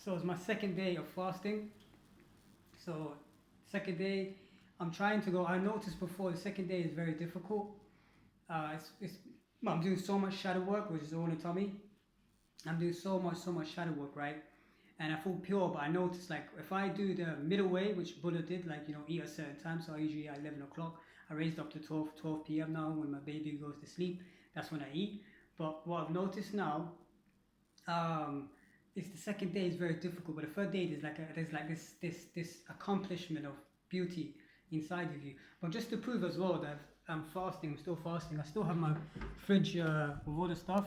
So it's my second day of fasting. So second day, I'm trying to go. I noticed before the second day is very difficult. It's I'm doing so much shadow work, which is all in the tummy. I'm doing so much shadow work, right? And I feel pure, but I notice like if I do the middle way, which Buddha did, like eat at a certain time. So I usually at 11 o'clock. I raised up to 12 p.m. now when my baby goes to sleep. That's when I eat. But what I've noticed now, um, it's the second day is very difficult, but the third day there's like this accomplishment of beauty inside of you. But just to prove as well that I'm fasting, I'm still fasting. I still have my fridge with all the stuff.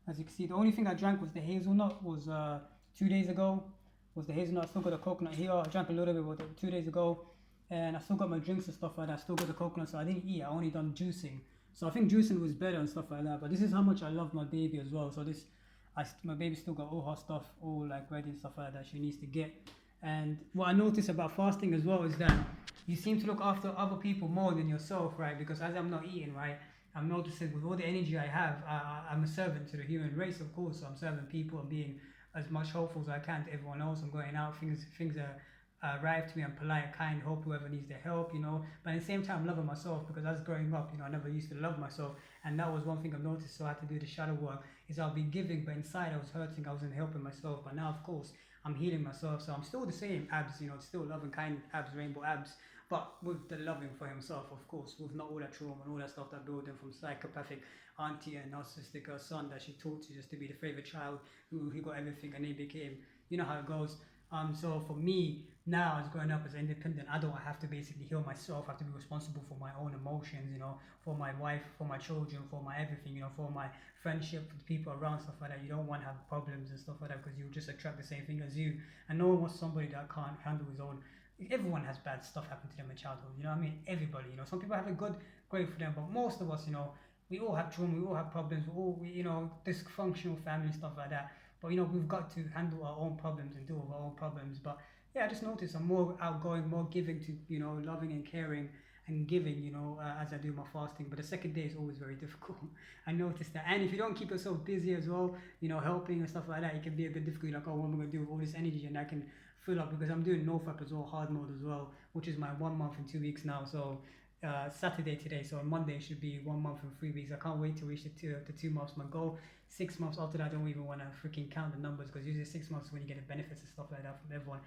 As you can see, the only thing I drank was the hazelnut. Was 2 days ago. Was the hazelnut? I still got the coconut here. I drank a little bit with it 2 days ago, and I still got my drinks and stuff like that. I still got the coconut, so I didn't eat. I only done juicing. So I think juicing was better and stuff like that. But this is how much I love my baby as well. So my baby still got all her stuff all like ready and stuff like that she needs to get. And what I notice about fasting as well is that you seem to look after other people more than yourself, right? Because as I'm not eating, right, I'm noticing with all the energy I have, I'm a servant to the human race, of course. So I'm serving people and being as much helpful as I can to everyone else. I'm going out, things are arrive to me. I'm polite, kind, help whoever needs the help. But at the same time, loving myself because as growing up, I never used to love myself, and that was one thing I've noticed. So I had to do the shadow work. Is I'll be giving, but inside I was hurting. I wasn't helping myself. But now, of course, I'm healing myself. So I'm still the same abs. Still loving, kind abs, rainbow abs, but with the loving for himself, of course, with not all that trauma and all that stuff that built him from psychopathic auntie and narcissistic son that she taught to just to be the favorite child who he got everything and he became. You know how it goes. So for me now, as growing up as an independent adult, I have to basically heal myself. I have to be responsible for my own emotions, for my wife, for my children, for my everything, for my friendship with people around, stuff like that. You don't want to have problems and stuff like that because you just attract the same thing as you. And no one wants somebody that can't handle his own. Everyone has bad stuff happen to them in childhood. You know what I mean? Everybody. Some people have it good, great for them, but most of us, we all have trauma, we all have problems, dysfunctional family stuff like that. But we've got to handle our own problems and deal with our own problems. But yeah, I just noticed I'm more outgoing, more giving to loving and caring and giving, as I do my fasting. But the second day is always very difficult. I noticed that, and if you don't keep yourself busy as well, helping and stuff like that, it can be a bit difficult. Like, oh, what am I gonna do with all this energy? And I can fill up because I'm doing NoFap as well, hard mode as well, which is my 1 month and 2 weeks now. So Saturday today, so on Monday should be 1 month and 3 weeks. I can't wait to reach the 2 months. My goal 6 months after that. I don't even want to freaking count the numbers because usually 6 months is when you get the benefits and stuff like that from everyone.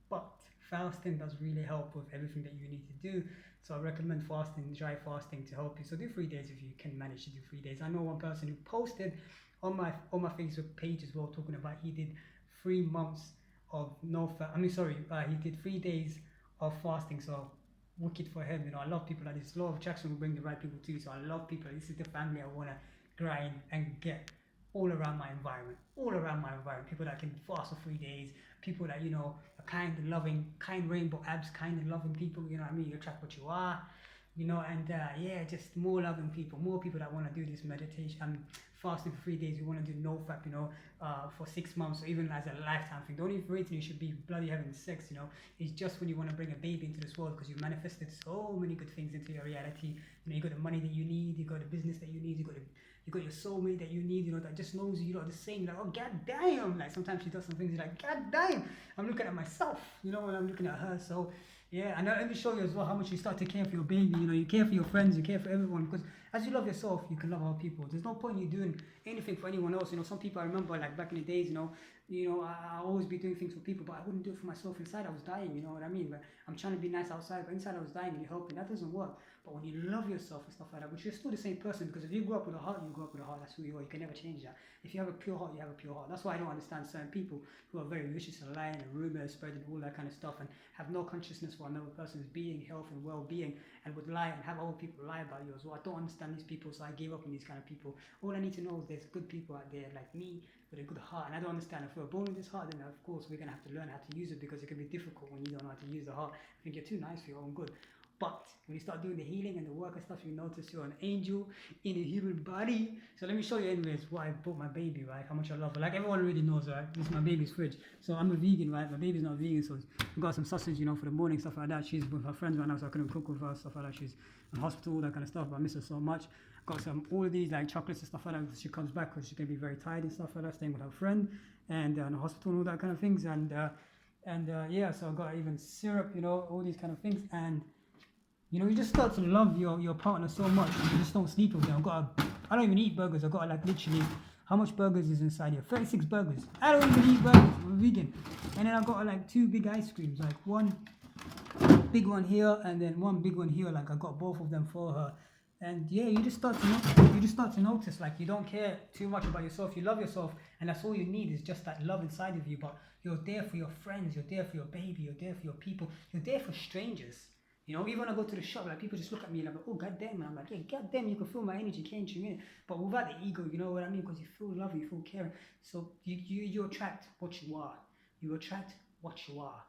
But fasting does really help with everything that you need to do. So I recommend fasting, dry fasting to help you. So do 3 days if you can manage to do 3 days. I know one person who posted on my Facebook page as well, talking about he did 3 months of no fat. I mean, sorry, he did 3 days of fasting. So wicked for him. I love people like this. Law of attraction will bring the right people to you. So I love people. This is the family I want to grind and get all around my environment. All around my environment. People that can fast for 3 days. People that, are kind and loving, kind rainbow abs, kind and loving people. You know what I mean? You attract what you are. And yeah, just more loving people, more people that want to do this meditation and fasting for 3 days. You want to do no fap, for 6 months or even as a lifetime thing. The only reason you should be bloody having sex, is just when you want to bring a baby into this world because you manifested so many good things into your reality. You got the money that you need, you got the business that you need, you got your soulmate that you need, that just knows you, the same, like, oh god damn, like sometimes she does some things you're like, god damn, I'm looking at myself, when I'm looking at her. So yeah, and let me show you as well how much you start to care for your baby. You care for your friends, you care for everyone. Because as you love yourself, you can love other people. There's no point in you doing anything for anyone else. Some people I remember like back in the days, I always be doing things for people, but I wouldn't do it for myself. Inside I was dying, you know what I mean? But I'm trying to be nice outside, but inside I was dying and you're helping. That doesn't work. But when you love yourself and stuff like that, which you're still the same person, because if you grow up with a heart, you grow up with a heart. That's who you are. You can never change that. If you have a pure heart, you have a pure heart. That's why I don't understand certain people who are very vicious and lying and rumors spreading all that kind of stuff and have no consciousness for another person's being, health and well-being, and would lie and have other people lie about you as well. I don't understand these people, so I gave up on these kind of people. All I need to know is there's good people out there like me with a good heart, and I don't understand if we're born with this heart, then of course we're gonna have to learn how to use it because it can be difficult when you don't know how to use the heart. I think you're too nice for your own good. But when you start doing the healing and the work and stuff, you notice you're an angel in a human body. So let me show you anyways why I bought my baby, right? How much I love her. Like everyone already knows, right? This is my baby's fridge. So I'm a vegan, right? My baby's not vegan, so we got some sausage, for the morning, stuff like that. She's with her friends right now, so I couldn't cook with her, stuff like that. She's in hospital, all that kind of stuff, but I miss her so much. Got all of these like chocolates and stuff like that. She comes back because she can be very tired and stuff like that, staying with her friend. and in the hospital and all that kind of things. Yeah, so I got even syrup, all these kind of things. And you just start to love your partner so much, and you just don't sleep with them. I don't even eat burgers. I got like literally, how much burgers is inside here? 36 burgers. I don't even eat burgers. I'm vegan. And then I got like 2 big ice creams, like one big one here and then one big one here. Like I got both of them for her. And yeah, you just start to notice, like, you don't care too much about yourself. You love yourself, and that's all you need is just that love inside of you. But you're there for your friends, you're there for your baby, you're there for your people, you're there for strangers. Even when I go to the shop, like, people just look at me like, oh god damn, man. I'm like, yeah, god damn, you can feel my energy, can't you? Innit? But without the ego, you know what I mean? Because you feel love, you feel caring. So you attract what you are. You attract what you are.